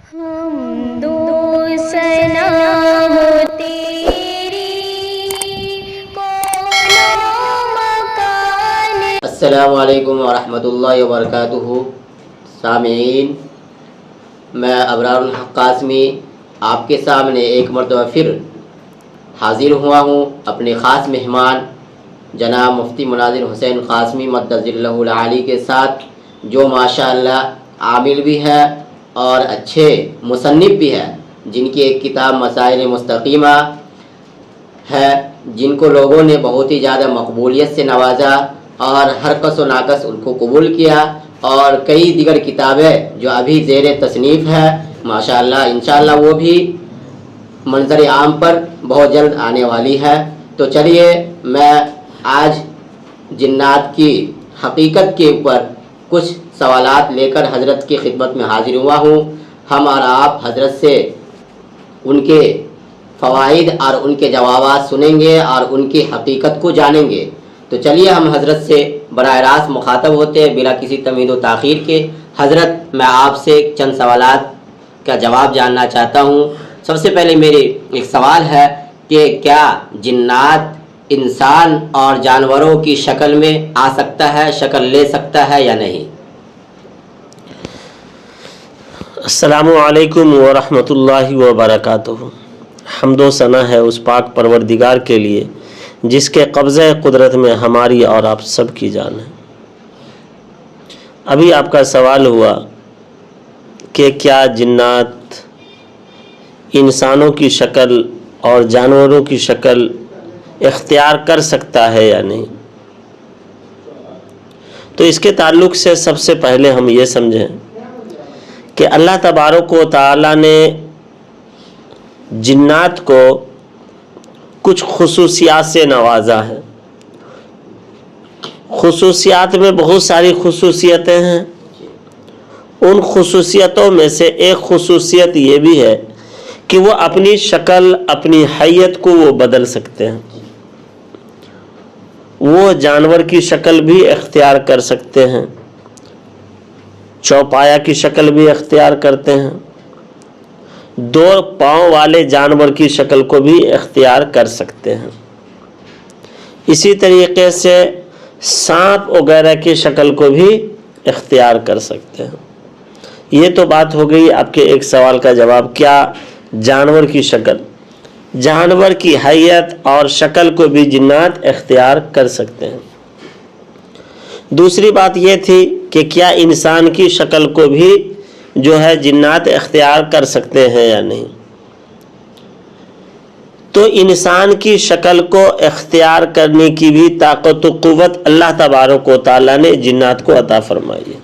حمد و ثنا ہو تیری کون مکان۔ السلام علیکم ورحمۃ اللہ وبرکاتہ۔ سامعین، میں ابرار الحق قاسمی آپ کے سامنے ایک مرتبہ پھر حاضر ہوا ہوں اپنے خاص مہمان جناب مفتی مناظر حسین قاسمی مدد اللہ العالی کے ساتھ، جو ماشاءاللہ عامل بھی ہے اور اچھے مصنف بھی ہے، جن کی ایک کتاب مسائل مستقیمہ ہے، جن کو لوگوں نے بہت ہی زیادہ مقبولیت سے نوازا اور ہر کس و ناقص ان کو قبول کیا، اور کئی دیگر کتابیں جو ابھی زیر تصنیف ہے ماشاءاللہ، انشاءاللہ وہ بھی منظر عام پر بہت جلد آنے والی ہے۔ تو چلیے، میں آج جنات کی حقیقت کے اوپر کچھ سوالات لے کر حضرت کی خدمت میں حاضر ہوا ہوں۔ ہم اور آپ حضرت سے ان کے فوائد اور ان کے جوابات سنیں گے اور ان کی حقیقت کو جانیں گے۔ تو چلیے ہم حضرت سے براہ راست مخاطب ہوتے ہیں بلا کسی تمہید و تاخیر کے۔ حضرت، میں آپ سے چند سوالات کا جواب جاننا چاہتا ہوں۔ سب سے پہلے میرے ایک سوال ہے کہ کیا جنات انسان اور جانوروں کی شکل میں آ سکتا ہے، شکل لے سکتا ہے یا نہیں؟ السلام علیکم ورحمۃ اللہ وبرکاتہ۔ حمد و ثنا ہے اس پاک پروردگار کے لیے جس کے قبضہ قدرت میں ہماری اور آپ سب کی جان ہے۔ ابھی آپ کا سوال ہوا کہ کیا جنات انسانوں کی شکل اور جانوروں کی شکل اختیار کر سکتا ہے یا نہیں۔ تو اس کے تعلق سے سب سے پہلے ہم یہ سمجھیں کہ اللہ تبارک و تعالی نے جنات کو کچھ خصوصیات سے نوازا ہے۔ خصوصیات میں بہت ساری خصوصیتیں ہیں۔ ان خصوصیتوں میں سے ایک خصوصیت یہ بھی ہے کہ وہ اپنی شکل، اپنی حیت کو وہ بدل سکتے ہیں۔ وہ جانور کی شکل بھی اختیار کر سکتے ہیں، چوپایا کی شکل بھی اختیار کرتے ہیں، دو پاؤں والے جانور کی شکل کو بھی اختیار کر سکتے ہیں۔ اسی طریقے سے سانپ وغیرہ کی شکل کو بھی اختیار کر سکتے ہیں۔ یہ تو بات ہو گئی آپ کے ایک سوال کا جواب، کیا جانور کی شکل، جانور کی حیت اور شکل کو بھی جنات اختیار کر سکتے ہیں۔ دوسری بات یہ تھی کہ کیا انسان کی شکل کو بھی جو ہے جنات اختیار کر سکتے ہیں یا نہیں۔ تو انسان کی شکل کو اختیار کرنے کی بھی طاقت و قوت اللہ تبارک و تعالیٰ نے جنات کو عطا فرمائی ہے۔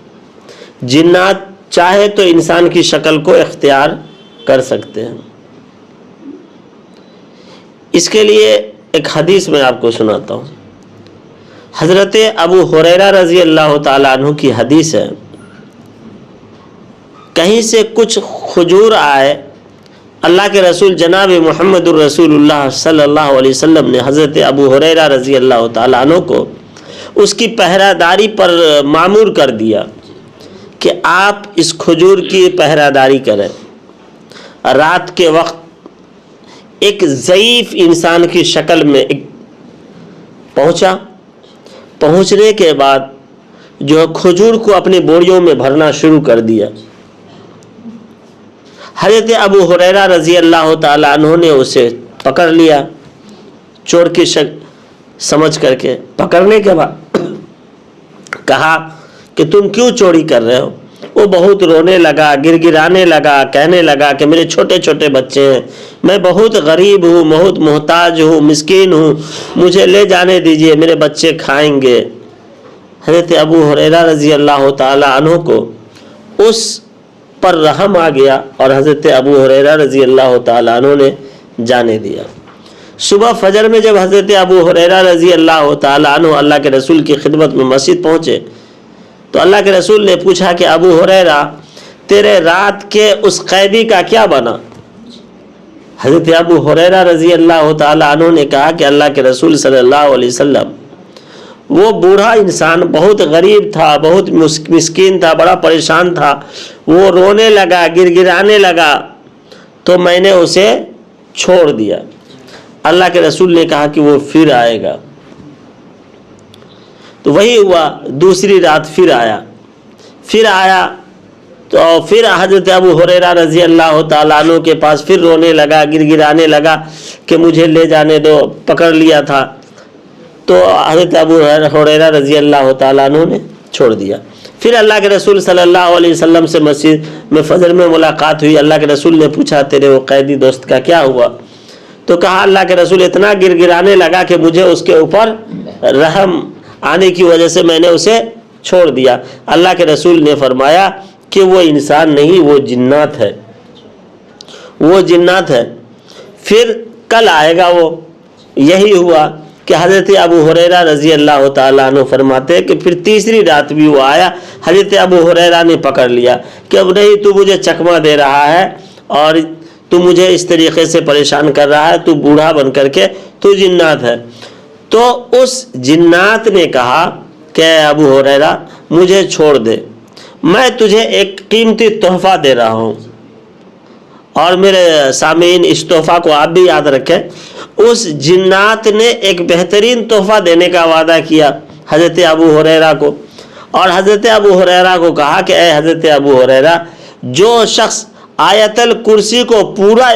جنات چاہے تو انسان کی شکل کو اختیار کر سکتے ہیں۔ اس کے لیے ایک حدیث میں آپ کو سناتا ہوں۔ حضرت ابو ہریرہ رضی اللہ تعالیٰ عنہ کی حدیث ہے، کہیں سے کچھ کھجور آئے، اللہ کے رسول جناب محمد الرسول اللہ صلی اللہ علیہ وسلم نے حضرت ابو ہریرہ رضی اللہ تعالیٰ عنہ کو اس کی پہرہ داری پر مامور کر دیا کہ آپ اس کھجور کی پہرہ داری کریں۔ رات کے وقت ایک ضعیف انسان کی شکل میں پہنچا، پہنچنے کے بعد جو کھجور کو اپنی بوریوں میں بھرنا شروع کر دیا۔ حضرت ابو ہریرہ رضی اللہ تعالیٰ عنہ نے اسے پکڑ لیا، چور کی سمجھ کر کے۔ پکڑنے کے بعد کہا کہ تم کیوں چوری کر رہے ہو؟ وہ بہت رونے لگا، گر گرانے لگا، کہنے لگا کہ میرے چھوٹے چھوٹے بچے ہیں، میں بہت غریب ہوں، بہت محتاج ہوں، مسکین ہوں، مجھے لے جانے دیجئے، میرے بچے کھائیں گے۔ حضرت ابو ہریرہ رضی اللہ تعالی عنہ کو اس پر رحم آ گیا اور حضرت ابو ہریرہ رضی اللہ تعالی عنہ نے جانے دیا۔ صبح فجر میں جب حضرت ابو ہریرہ رضی اللہ تعالی عنہ اللہ کے رسول کی خدمت میں مسجد پہنچے تو اللہ کے رسول نے پوچھا کہ ابو ہریرہ، تیرے رات کے اس قیدی کا کیا بنا؟ حضرت ابو ہریرہ رضی اللہ تعالی عنہ نے کہا کہ اللہ کے رسول صلی اللہ علیہ وسلم وہ بوڑھا انسان بہت غریب تھا، بہت مسکین تھا، بڑا پریشان تھا، وہ رونے لگا، گر گرانے لگا، تو میں نے اسے چھوڑ دیا۔ اللہ کے رسول نے کہا کہ وہ پھر آئے گا۔ تو وہی ہوا، دوسری رات پھر آیا تو پھر حضرت ابو ہریرہ رضی اللہ تعالیٰ عنہ کے پاس پھر رونے لگا، گر گرانے لگا کہ مجھے لے جانے دو، پکڑ لیا تھا۔ تو حضرت ابو ہریرہ رضی اللہ تعالیٰ عنہ نے چھوڑ دیا۔ پھر اللہ کے رسول صلی اللہ علیہ وسلم سے مسجد میں فجر میں ملاقات ہوئی۔ اللہ کے رسول نے پوچھا تیرے وہ قیدی دوست کا کیا ہوا؟ تو کہا اللہ کے رسول اتنا گر گرانے لگا کہ مجھے اس کے اوپر رحم آنے کی وجہ سے میں نے اسے چھوڑ دیا۔ اللہ کے رسول نے فرمایا کہ وہ انسان نہیں، وہ جنات ہے، وہ جنات ہے۔ پھر کل آئے گا وہ۔ یہی ہوا کہ حضرت ابو ہریرہ رضی اللہ تعالیٰ عنہ فرماتے ہیں کہ پھر تیسری رات بھی وہ آیا۔ حضرت ابو ہریرہ نے پکڑ لیا کہ اب نہیں، تو مجھے چکمہ دے رہا ہے اور تو مجھے اس طریقے سے پریشان کر رہا ہے، تو بوڑھا بن کر کے تو جنات ہے۔ تو اس جنات نے کہا کہ ابو ہریرہ مجھے چھوڑ دے، میں تجھے ایک قیمتی تحفہ دے رہا ہوں، اور میرے سامعین اس تحفہ کو آپ بھی یاد رکھیں۔ اس جنات نے ایک بہترین تحفہ دینے کا وعدہ کیا حضرت ابو ہریرہ کو، اور حضرت ابو ہریرہ کو کہا کہ اے حضرت ابو ہریرہ، جو شخص آیت الکرسی کو پورا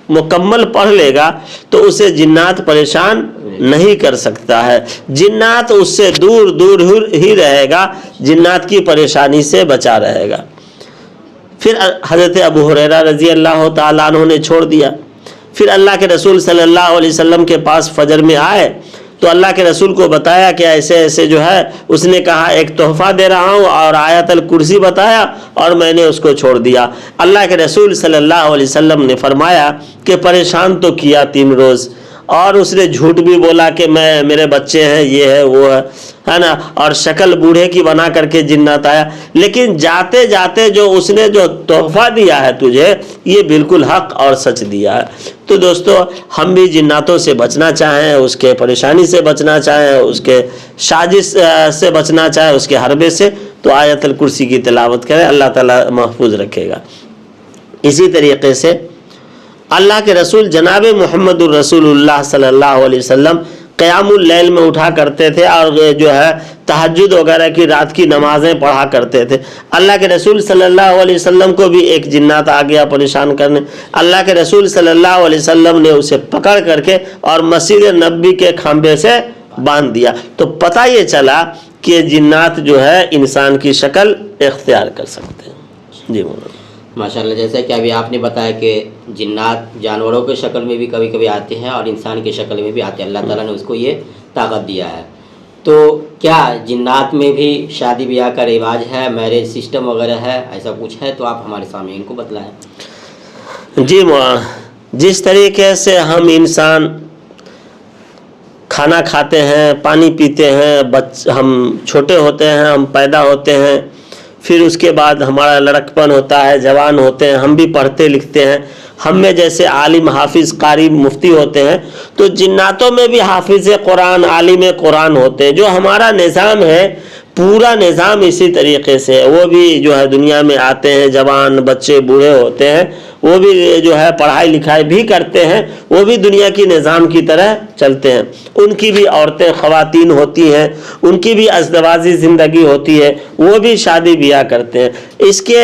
مکمل پڑھ لے گا تو اسے جنات پریشان نہیں کر سکتا ہے، جنات اس سے دور دور ہی رہے گا، جنات کی پریشانی سے بچا رہے گا۔ پھر حضرت ابو ہریرہ رضی اللہ تعالیٰ عنہ نے چھوڑ دیا۔ پھر اللہ کے رسول صلی اللہ علیہ وسلم کے پاس فجر میں آئے تو اللہ کے رسول کو بتایا کہ ایسے ایسے جو ہے، اس نے کہا ایک تحفہ دے رہا ہوں اور آیت الکرسی بتایا اور میں نے اس کو چھوڑ دیا۔ اللہ کے رسول صلی اللہ علیہ وسلم نے فرمایا کہ پریشان تو کیا 3 روز، اور اس نے جھوٹ بھی بولا کہ میرے بچے ہیں، یہ ہے وہ ہے نا، اور شکل بوڑھے کی بنا کر کے جنات آیا، لیکن جاتے جاتے جو اس نے جو تحفہ دیا ہے تجھے، یہ بالکل حق اور سچ دیا ہے۔ تو دوستو، ہم بھی جناتوں سے بچنا چاہیں، اس کے پریشانی سے بچنا چاہیں، اس کے سازش سے بچنا چاہیں، اس کے حربے سے، تو آیت الکرسی کی تلاوت کریں، اللہ تعالیٰ محفوظ رکھے گا۔ اسی طریقے سے اللہ کے رسول جناب محمد الرسول اللہ صلی اللہ علیہ وسلم قیام اللیل میں اٹھا کرتے تھے، اور جو ہے تہجد وغیرہ کی رات کی نمازیں پڑھا کرتے تھے۔ اللہ کے رسول صلی اللہ علیہ وسلم کو بھی ایک جنات آ گیا پریشان کرنے۔ اللہ کے رسول صلی اللہ علیہ وسلم نے اسے پکڑ کر کے اور مسجد نبوی کے کھمبے سے باندھ دیا۔ تو پتہ یہ چلا کہ جنات جو ہے انسان کی شکل اختیار کر سکتے ہیں۔ جی مولانا ماشاءاللہ، جیسا کہ ابھی آپ نے بتایا کہ جنات جانوروں کے شکل میں بھی کبھی کبھی آتے ہیں اور انسان کی شکل میں بھی آتے ہیں، اللہ تعالیٰ نے اس کو یہ طاقت دیا ہے۔ تو کیا جنات میں بھی شادی بیاہ کا رواج ہے، میرج سسٹم وغیرہ ہے، ایسا کچھ ہے تو آپ ہمارے سامعین کو بتلائیں۔ جی مولانا، جس طریقے سے ہم انسان کھانا کھاتے ہیں، پانی پیتے ہیں، ہم چھوٹے ہوتے ہیں، ہم پیدا ہوتے ہیں، پھر اس کے بعد ہمارا لڑکپن ہوتا ہے، جوان ہوتے ہیں، ہم بھی پڑھتے لکھتے ہیں، ہم میں جیسے عالم، حافظ، قاری، مفتی ہوتے ہیں، تو جناتوں میں بھی حافظ قرآن، عالم قرآن ہوتے ہیں۔ جو ہمارا نظام ہے، پورا نظام اسی طریقے سے، وہ بھی جو ہے دنیا میں آتے ہیں، جوان، بچے، بوڑھے ہوتے ہیں، وہ بھی جو ہے پڑھائی لکھائی بھی کرتے ہیں، وہ بھی دنیا کی نظام کی طرح چلتے ہیں۔ ان کی بھی عورتیں، خواتین ہوتی ہیں، ان کی بھی ازدواجی زندگی ہوتی ہے، وہ بھی شادی بیاہ کرتے ہیں۔ اس کے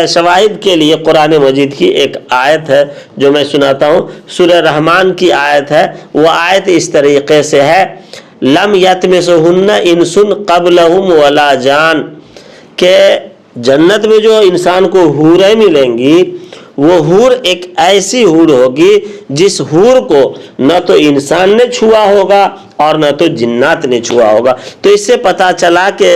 شواہد کے لیے قرآن مجید کی ایک آیت ہے جو میں سناتا ہوں، سورہ رحمان کی آیت ہے۔ وہ آیت اس طریقے سے ہے، لم یتمسہن انس قبلہم ولا جان، کہ جنت میں جو انسان کو حوریں ملیں گی، وہ حور ایک ایسی حور ہوگی جس حور کو نہ تو انسان نے چھوا ہوگا اور نہ تو جنات نے چھوا ہوگا۔ تو اس سے پتہ چلا کہ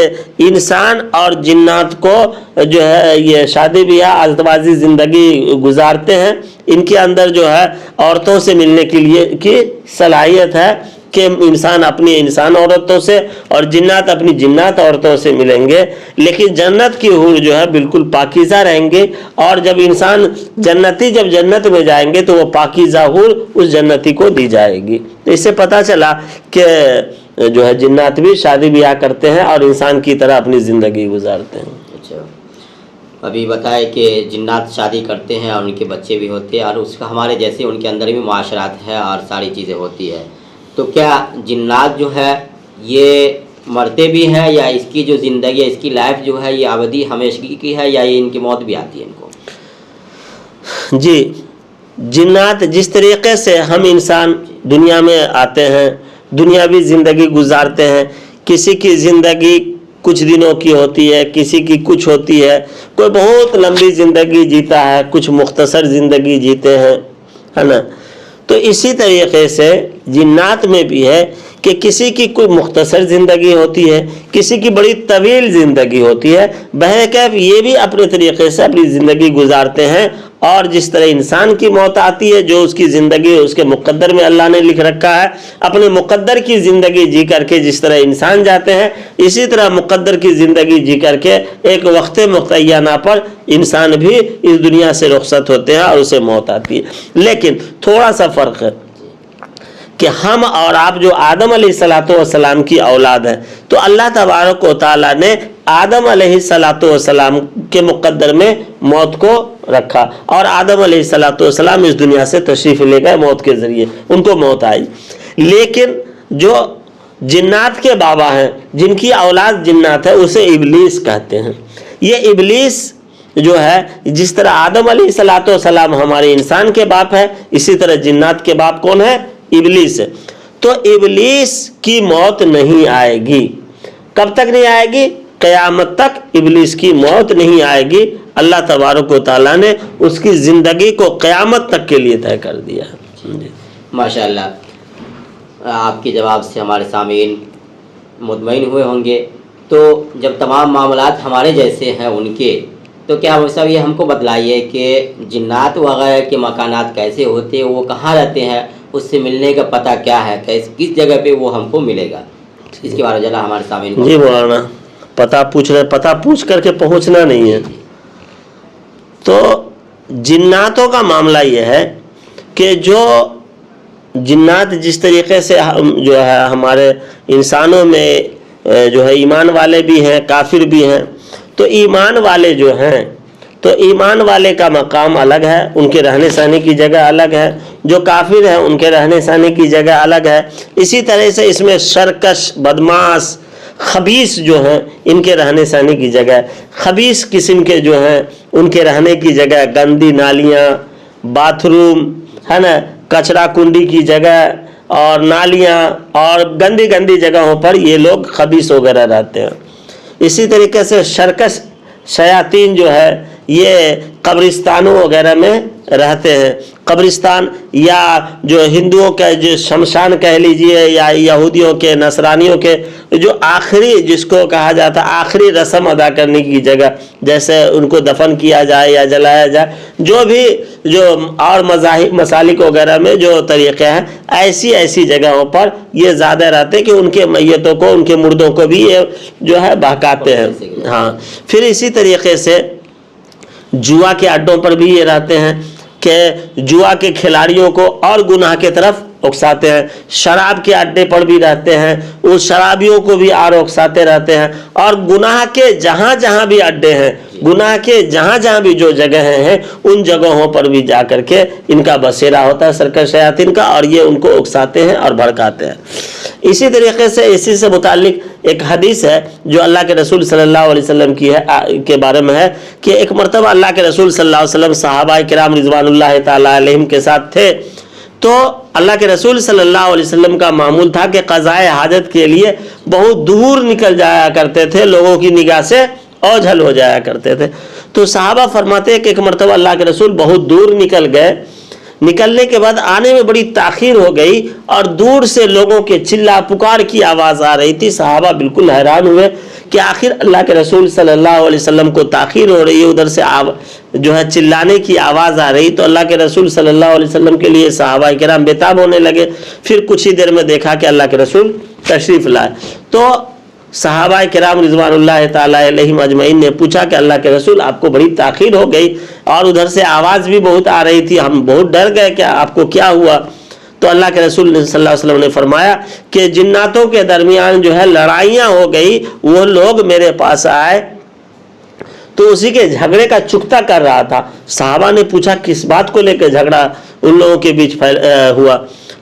انسان اور جنات کو جو ہے یہ شادی بیاہ، ازدواجی زندگی گزارتے ہیں، ان کے اندر جو ہے عورتوں سے ملنے کے لیے کی صلاحیت ہے کہ انسان اپنی انسان عورتوں سے اور جنات اپنی جنات عورتوں سے ملیں گے، لیکن جنت کی حور جو ہے بالکل پاکیزہ رہیں گے، اور جب انسان جنتی جب جنت میں جائیں گے تو وہ پاکیزہ حور اس جنتی کو دی جائے گی۔ تو اس سے پتہ چلا کہ جو ہے جنات بھی شادی بیاہ کرتے ہیں اور انسان کی طرح اپنی زندگی گزارتے ہیں۔ اچھا، ابھی بتائے کہ جنات شادی کرتے ہیں اور ان کے بچے بھی ہوتے ہیں، اور اس کا ہمارے جیسے ان کے اندر بھی معاشرات ہے اور ساری چیزیں ہوتی ہے، تو کیا جنات جو ہے یہ مرتے بھی ہیں، یا اس کی جو زندگی ہے، اس کی لائف جو ہے یہ ابدی ہمیشگی کی ہے، یا یہ ان کی موت بھی آتی ہے ان کو؟ جی، جنات جس طریقے سے ہم انسان دنیا میں آتے ہیں، دنیاوی زندگی گزارتے ہیں، کسی کی زندگی کچھ دنوں کی ہوتی ہے، کسی کی کچھ ہوتی ہے، کوئی بہت لمبی زندگی جیتا ہے، کچھ مختصر زندگی جیتے ہیں، ہے نا؟ تو اسی طریقے سے جنات میں بھی ہے کہ کسی کی کوئی مختصر زندگی ہوتی ہے، کسی کی بڑی طویل زندگی ہوتی ہے، بہرکیف یہ بھی اپنے طریقے سے اپنی زندگی گزارتے ہیں، اور جس طرح انسان کی موت آتی ہے، جو اس کی زندگی اس کے مقدر میں اللہ نے لکھ رکھا ہے، اپنے مقدر کی زندگی جی کر کے جس طرح انسان جاتے ہیں، اسی طرح مقدر کی زندگی جی کر کے ایک وقت متعینہ پر انسان بھی اس دنیا سے رخصت ہوتے ہیں اور اسے موت آتی ہے۔ لیکن تھوڑا سا فرق ہے کہ ہم اور آپ جو آدم علیہ السلام کی اولاد ہیں، تو اللہ تبارک و تعالیٰ نے آدم علیہ السلام کے مقدر میں موت کو رکھا، اور آدم علیہ السلام اس دنیا سے تشریف لے گئے موت کے ذریعے، ان کو موت آئی۔ لیکن جو جنات کے بابا ہیں، جن کی اولاد جنات ہے، اسے ابلیس کہتے ہیں۔ یہ ابلیس جو ہے، جس طرح آدم علیہ السلام ہمارے انسان کے باپ ہے، اسی طرح جنات کے باپ کون ہے؟ ابلیس ہے۔ تو ابلیس کی موت نہیں آئے گی۔ کب تک نہیں آئے گی؟ قیامت تک ابلیس کی موت نہیں آئے گی۔ اللہ تبارک و تعالیٰ نے اس کی زندگی کو قیامت تک کے لیے طے کر دیا ہے۔ ماشاءاللہ، آپ کے جواب سے ہمارے سامعین مطمئن ہوئے ہوں گے۔ تو جب تمام معاملات ہمارے جیسے ہیں ان کے، تو کیا وہ سب یہ ہم کو بتلائیے کہ جنات وغیرہ کے مکانات کیسے ہوتے ہیں، وہ کہاں رہتے ہیں، اس سے ملنے کا پتہ کیا ہے، کس جگہ پہ وہ ہم کو ملے گا، اس کے بارے میں ذرا ہمارے سامنے جی مولانا، پتہ پوچھ رہے، پتہ پوچھ کر کے پہنچنا نہیں ہے۔ تو جناتوں کا معاملہ یہ ہے کہ جو جنات جس طریقے سے جو ہے ہمارے انسانوں میں جو ہے ایمان والے بھی ہیں، کافر بھی ہیں، تو ایمان والے جو ہیں، تو ایمان والے کا مقام الگ ہے، ان کے رہنے سہنے کی جگہ الگ ہے، جو کافر ہیں ان کے رہنے سہنے کی جگہ الگ ہے۔ اسی طرح سے اس میں سرکش، بدماش، خبیث جو ہیں، ان کے رہنے سہنے کی جگہ ہے۔ خبیث قسم کے جو ہیں ان کے رہنے کی جگہ گندی نالیاں، باتھ روم، ہے نا، کچرا کنڈی کی جگہ اور نالیاں اور گندی گندی جگہوں پر یہ لوگ خبیث وغیرہ رہتے ہیں۔ اسی طریقے سے سرکش شیاطین جو ہے یہ قبرستانوں وغیرہ میں رہتے ہیں۔ قبرستان یا جو ہندوؤں کا جو شمشان کہہ لیجئے، یا یہودیوں کے، نصرانیوں کے جو آخری، جس کو کہا جاتا ہے آخری رسم ادا کرنے کی جگہ، جیسے ان کو دفن کیا جائے یا جلایا جائے، جو بھی جو اور مذاہب مسالک وغیرہ میں جو طریقے ہیں، ایسی جگہوں پر یہ زیادہ رہتے کہ ان کے میتوں کو، ان کے مردوں کو بھی یہ جو ہے بہکاتے ہیں۔ ہاں، پھر اسی طریقے سے جوا کے اڈوں پر بھی یہ رہتے ہیں کہ جوا کے کھلاڑیوں کو اور گناہ کی طرف اکساتے ہیں۔ شراب کے اڈے پر بھی رہتے ہیں، اس شرابیوں کو بھی اور اکساتے رہتے ہیں، اور گناہ کے جہاں جہاں بھی اڈے ہیں، گناہ کے جہاں جہاں بھی جو جگہیں ہیں، ان جگہوں پر بھی جا کر کے ان کا بسیرا ہوتا ہے سرکش شیاطین کا، اور یہ ان کو اکساتے ہیں اور بھڑکاتے ہیں۔ اسی طریقے سے اسی سے متعلق ایک حدیث ہے جو اللہ کے رسول صلی اللہ علیہ وسلم کی ہے، کے بارے میں ہے کہ ایک مرتبہ اللہ کے رسول صلی اللہ علیہ وسلم صحابہ کرام رضوان اللہ تعالی علیہم کے ساتھ تھے، تو اللہ کے رسول صلی اللہ علیہ وسلم کا معمول تھا کہ قضاء حاجت کے لیے بہت دور نکل جایا کرتے تھے، لوگوں کی نگاہ سے اوجھل ہو جایا کرتے تھے۔ تو صحابہ فرماتے ہیں کہ ایک مرتبہ اللہ کے رسول بہت دور نکل گئے، نکلنے کے بعد آنے میں بڑی تاخیر ہو گئی، اور دور سے لوگوں کے چلا پکار کی آواز آ رہی تھی۔ صحابہ بالکل حیران ہوئے کہ آخر اللہ کے رسول صلی اللہ علیہ وسلم کو تاخیر ہو رہی ہے، ادھر سے جو ہے چلانے کی آواز آ رہی، تو اللہ کے رسول صلی اللہ علیہ وسلم کے لیے صحابہ کرام بےتاب ہونے لگے۔ پھر کچھ ہی دیر میں دیکھا کہ اللہ کے رسول تشریف لائے، تو صحابہ کرام رضوان اللہ تعالی علیہم اجمعین نے پوچھا کہ اللہ کے رسول آپ کو بڑی تاخیر ہو گئی، اور ادھر سے آواز بھی بہت آ رہی تھی، ہم بہت ڈر گئے کہ آپ کو کیا ہوا۔ تو اللہ کے رسول صلی اللہ علیہ وسلم نے فرمایا کہ جناتوں کے درمیان جو ہے لڑائیاں ہو گئی، وہ لوگ میرے پاس آئے تو اسی کے جھگڑے کا چکتا کر رہا تھا۔ صحابہ نے پوچھا کس بات کو لے کے جھگڑا ان لوگوں کے بیچ ہوا؟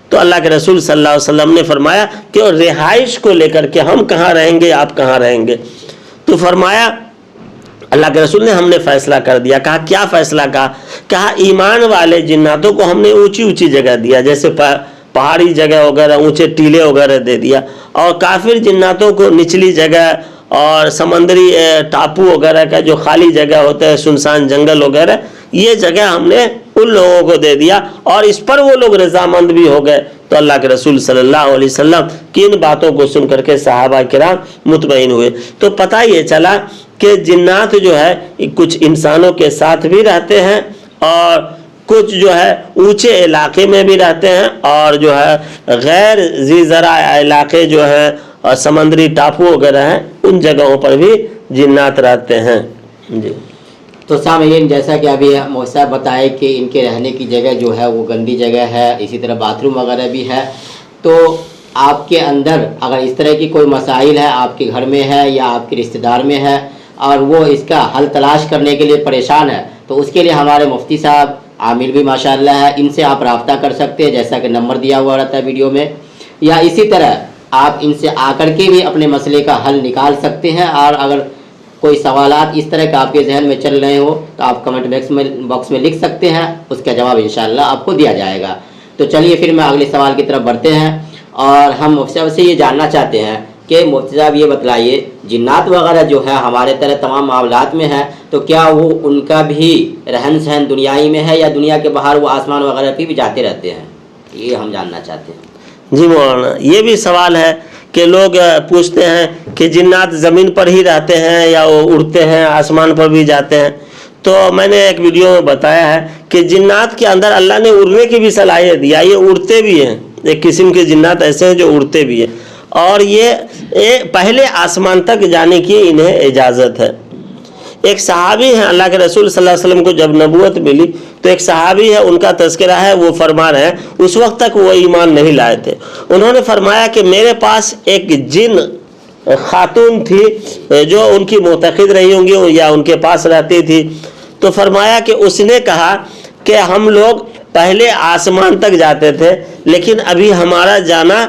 تو اللہ کے رسول صلی اللہ علیہ وسلم نے فرمایا کہ رہائش کو لے کر کے، ہم کہاں رہیں گے، آپ کہاں رہیں گے۔ تو فرمایا اللہ کے رسول نے ہم نے فیصلہ کر دیا۔ کہا کیا فیصلہ؟ کہا ایمان والے جناتوں کو ہم نے اونچی اونچی جگہ دیا، جیسے پہاڑی جگہ وغیرہ، اونچے ٹیلے وغیرہ دے دیا، اور کافر جناتوں کو نچلی جگہ اور سمندری ٹاپو وغیرہ کا جو خالی جگہ ہوتا ہے، سنسان جنگل وغیرہ، یہ جگہ ہم نے ان لوگوں کو دے دیا، اور اس پر وہ لوگ رضامند بھی ہو گئے۔ تو اللہ کے رسول صلی اللہ علیہ وسلم کی ان باتوں کو سن کر کے صحابہ کرام مطمئن ہوئے۔ تو پتہ یہ چلا کہ جنات جو ہے کچھ انسانوں کے ساتھ بھی رہتے ہیں، اور کچھ جو ہے اونچے علاقے میں بھی رہتے ہیں، اور جو ہے غیر ذی زرع علاقے جو ہیں اور سمندری ٹاپو وغیرہ ہیں، ان جگہوں پر بھی جنات رہتے ہیں۔ جی تو سامعین، جیسا کہ ابھی موسیٰ بتائے کہ ان کے رہنے کی جگہ جو ہے وہ گندی جگہ ہے، اسی طرح باتھ روم وغیرہ بھی ہے۔ تو آپ کے اندر اگر اس طرح کی کوئی مسائل ہے، آپ کے گھر میں ہے یا آپ کے رشتہ دار میں ہے، اور وہ اس کا حل تلاش کرنے کے لیے پریشان ہے، تو اس کے لیے ہمارے مفتی صاحب عامر بھی ماشاءاللہ ہے، ان سے آپ رابطہ کر سکتے ہیں، جیسا کہ نمبر دیا ہوا رہتا ہے ویڈیو میں، یا اسی طرح آپ ان سے آ کر کے بھی اپنے مسئلے کا حل نکال سکتے ہیں۔ اور اگر کوئی سوالات اس طرح کا آپ کے ذہن میں چل رہے ہو تو آپ کمنٹ باکس میں لکھ سکتے ہیں، اس کا جواب انشاءاللہ آپ کو دیا جائے گا۔ تو چلیے پھر میں اگلے سوال کی طرف بڑھتے ہیں، اور ہم مفتی صاحب سے یہ جاننا چاہتے ہیں کہ مفتی صاحب یہ بتلائیے، جنات وغیرہ جو ہے ہمارے طرح تمام معاملات میں ہے، تو کیا وہ ان کا بھی رہن سہن دنیائی میں ہے، یا دنیا کے باہر وہ آسمان وغیرہ پہ بھی جاتے رہتے ہیں؟ یہ ہم جاننا چاہتے ہیں۔ جی مولانا، یہ بھی سوال ہے کہ لوگ پوچھتے ہیں کہ جنات زمین پر ہی رہتے ہیں یا وہ اڑتے ہیں، آسمان پر بھی جاتے ہیں؟ تو میں نے ایک ویڈیو میں بتایا ہے کہ جنات کے اندر اللہ نے اڑنے کی بھی صلاحیت دیا، یہ اڑتے بھی ہیں، ایک قسم کے جنات ایسے ہیں جو اڑتے بھی ہیں، اور یہ پہلے آسمان تک جانے کی انہیں اجازت ہے۔ ایک صحابی ہیں، اللہ کے رسول صلی اللہ علیہ وسلم کو جب نبوت ملی تو ایک صحابی ہے، ان کا تذکرہ ہے، وہ فرما رہے ہیں اس وقت تک وہ ایمان نہیں لائے تھے۔ انہوں نے فرمایا کہ میرے پاس ایک جن خاتون تھی جو ان کی معتقد رہی ہوں گی یا ان کے پاس رہتی تھی، تو فرمایا کہ اس نے کہا کہ ہم لوگ پہلے آسمان تک جاتے تھے، لیکن ابھی ہمارا جانا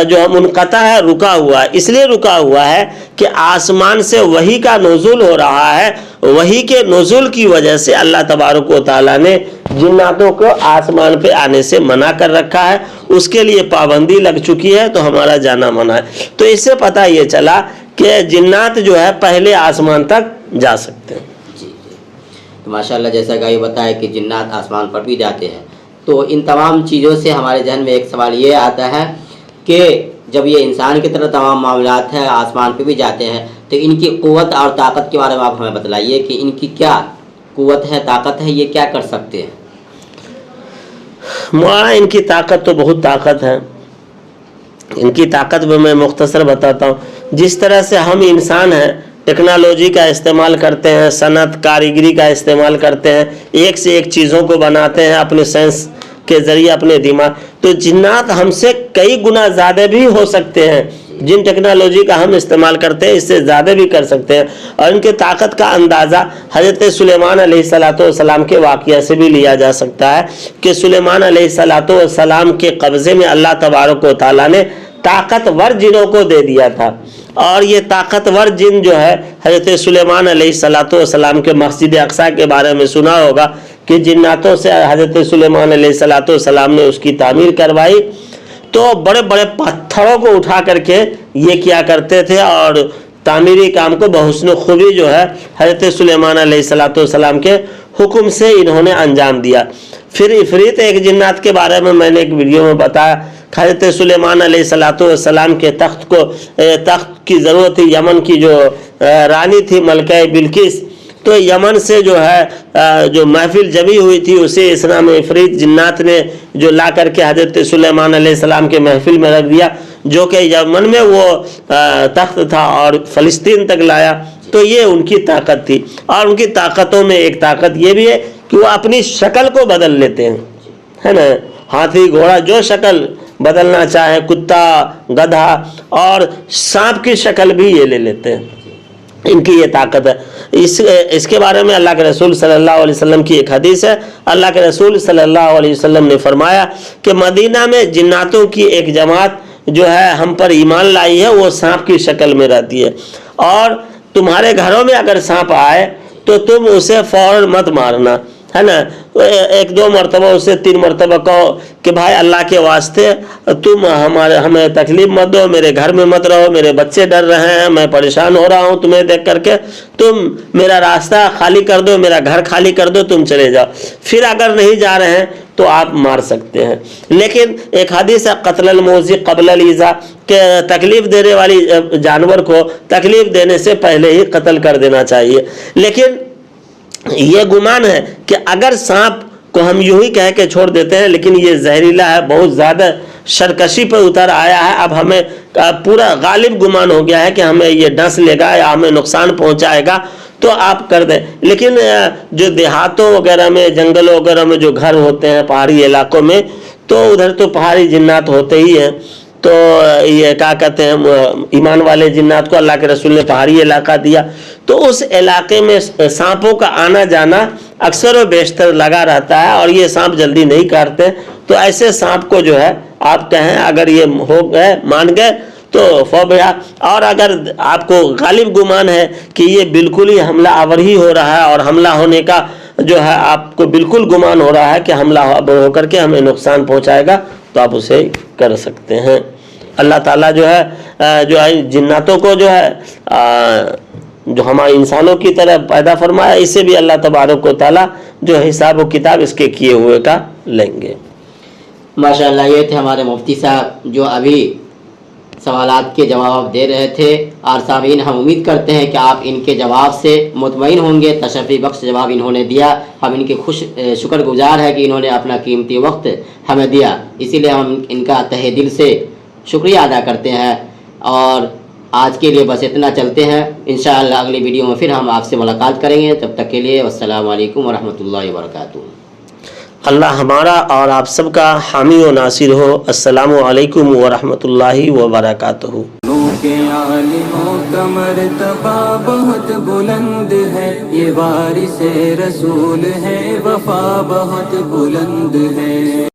جو منقطع ہے، رکا ہوا ہے۔ اس لیے رکا ہوا ہے کہ آسمان سے وحی کا نزول ہو رہا ہے، وحی کے نزول کی وجہ سے اللہ تبارک و تعالیٰ نے جناتوں کو آسمان پہ آنے سے منع کر رکھا ہے، اس کے لیے پابندی لگ چکی ہے، تو ہمارا جانا منع ہے۔ تو اس سے پتہ یہ چلا کہ جنات جو ہے پہلے آسمان تک جا سکتے ہیں۔ جی تو ماشاءاللہ جیسا کہ یہ بتایا کہ جنات آسمان پر بھی جاتے ہیں، تو ان تمام چیزوں سے ہمارے ذہن میں ایک سوال یہ آتا ہے کہ جب یہ انسان کی طرح تمام معاملات ہیں، آسمان پہ بھی جاتے ہیں، تو ان کی قوت اور طاقت کے بارے میں آپ ہمیں بتلائیے کہ ان کی کیا قوت ہے، طاقت ہے، یہ کیا کر سکتے ہیں؟ مولانا ان کی طاقت تو بہت طاقت ہے، ان کی طاقت میں مختصر بتاتا ہوں۔ جس طرح سے ہم انسان ہیں، ٹیکنالوجی کا استعمال کرتے ہیں، صنعت کاریگری کا استعمال کرتے ہیں، ایک سے ایک چیزوں کو بناتے ہیں اپنے سائنس کے ذریعے، اپنے دماغ، تو جنات ہم سے کئی گنا زیادہ بھی ہو سکتے ہیں۔ جن ٹیکنالوجی کا ہم استعمال کرتے ہیں اس سے زیادہ بھی کر سکتے ہیں، اور ان کے طاقت کا اندازہ حضرت سلیمان علیہ السلام کے واقعہ سے بھی لیا جا سکتا ہے کہ سلیمان علیہ السلام کے قبضے میں اللہ تبارک و تعالیٰ نے طاقتور جنوں کو دے دیا تھا، اور یہ طاقتور جن جو ہے حضرت سلیمان علیہ السلام کے مسجد اقصی کے بارے میں سنا ہوگا کہ جناتوں سے حضرت سلیمان علیہ السلام نے اس کی تعمیر کروائی، تو بڑے بڑے پتھروں کو اٹھا کر کے یہ کیا کرتے تھے، اور تعمیری کام کو بحسن خوبی جو ہے حضرت سلیمان علیہ السلام کے حکم سے انہوں نے انجام دیا۔ پھر عفریت ایک جنات کے بارے میں نے ایک ویڈیو میں بتایا، حضرت سلیمان علیہ السلام کے تخت کی ضرورت تھی، یمن کی جو رانی تھی ملکہ بلقیس، تو یمن سے جو ہے جو محفل جمی ہوئی تھی اسے اسلام عفریت جنات نے جو لا کر کے حضرت سلیمان علیہ السلام کے محفل میں رکھ دیا، جو کہ یمن میں وہ تخت تھا اور فلسطین تک لایا۔ تو یہ ان کی طاقت تھی، اور ان کی طاقتوں میں ایک طاقت یہ بھی ہے کہ وہ اپنی شکل کو بدل لیتے ہیں، ہے نا، ہاتھی گھوڑا جو شکل بدلنا چاہے، کتا گدھا اور سانپ کی شکل بھی یہ لے لیتے ہیں، ان کی یہ طاقت ہے۔ اس کے بارے میں اللہ کے رسول صلی اللہ علیہ وسلم کی ایک حدیث ہے، اللہ کے رسول صلی اللہ علیہ وسلم نے فرمایا کہ مدینہ میں جناتوں کی ایک جماعت جو ہے ہم پر ایمان لائی ہے، وہ سانپ کی شکل میں رہتی ہے، اور تمہارے گھروں میں اگر سانپ آئے تو تم اسے فوراً مت مارنا، ہے نا، 1-2 مرتبہ اسے 3 مرتبہ کہو کہ بھائی اللہ کے واسطے تم ہمیں تکلیف مت دو، میرے گھر میں مت رہو، میرے بچے ڈر رہے ہیں، میں پریشان ہو رہا ہوں تمہیں دیکھ کر کے، تم میرا راستہ خالی کر دو، میرا گھر خالی کر دو، تم چلے جاؤ۔ پھر اگر نہیں جا رہے ہیں تو آپ مار سکتے ہیں۔ لیکن ایک حدیث ہے قتل الموذی قبل الایذاء، کہ تکلیف دینے والی جانور کو تکلیف دینے سے پہلے ہی قتل کر دینا چاہیے۔ لیکن یہ گمان ہے کہ اگر سانپ کو ہم یوں ہی کہہ کے چھوڑ دیتے ہیں لیکن یہ زہریلا ہے، بہت زیادہ شرکشی پہ اتر آیا ہے، اب ہمیں پورا غالب گمان ہو گیا ہے کہ ہمیں یہ ڈس لے گا یا ہمیں نقصان پہنچائے گا، تو آپ کر دیں۔ لیکن جو دیہاتوں وغیرہ میں، جنگلوں وغیرہ میں جو گھر ہوتے ہیں پہاڑی علاقوں میں، تو ادھر تو پہاڑی جنات ہوتے ہی ہیں، تو یہ کیا کہتے ہیں، ایمان والے جنات کو اللہ کے رسول نے پہاڑی علاقہ دیا، تو اس علاقے میں سانپوں کا آنا جانا اکثر و بیشتر لگا رہتا ہے، اور یہ سانپ جلدی نہیں کاٹتے، تو ایسے سانپ کو جو ہے آپ کہیں اگر یہ ہو گئے مان گئے تو فوبیا، اور اگر آپ کو غالب گمان ہے کہ یہ بالکل ہی حملہ آور ہی ہو رہا ہے، اور حملہ ہونے کا جو ہے آپ کو بالکل گمان ہو رہا ہے کہ حملہ ہو کر کے ہمیں نقصان پہنچائے گا، تو آپ اسے کر سکتے ہیں۔ اللہ تعالیٰ جو ہے جناتوں کو جو ہے جو ہمارے انسانوں کی طرح پیدا فرمایا، اسے بھی اللہ تبارک و تعالیٰ جو حساب و کتاب اس کے کیے ہوئے کا لیں گے۔ ماشاءاللہ، یہ تھے ہمارے مفتی صاحب جو ابھی سوالات کے جواب دے رہے تھے، اور سامعین ہم امید کرتے ہیں کہ آپ ان کے جواب سے مطمئن ہوں گے، تشفی بخش جواب انہوں نے دیا، ہم ان کے شکر گزار ہیں کہ انہوں نے اپنا قیمتی وقت ہمیں دیا، اسی لیے ہم ان کا تہہ دل سے شکریہ ادا کرتے ہیں۔ اور آج کے لیے بس اتنا، چلتے ہیں، انشاءاللہ اگلی ویڈیو میں پھر ہم آپ سے ملاقات کریں گے، تب تک کے لیے السلام علیکم ورحمۃ اللہ وبرکاتہ۔ اللہ ہمارا اور آپ سب کا حامی و ناصر ہو۔ السلام علیکم ورحمۃ اللہ وبرکاتہ۔ کے عالموں کا مرتبہ بہت بلند ہے، یہ وارث رسول ہے، وفا بہت بلند ہے۔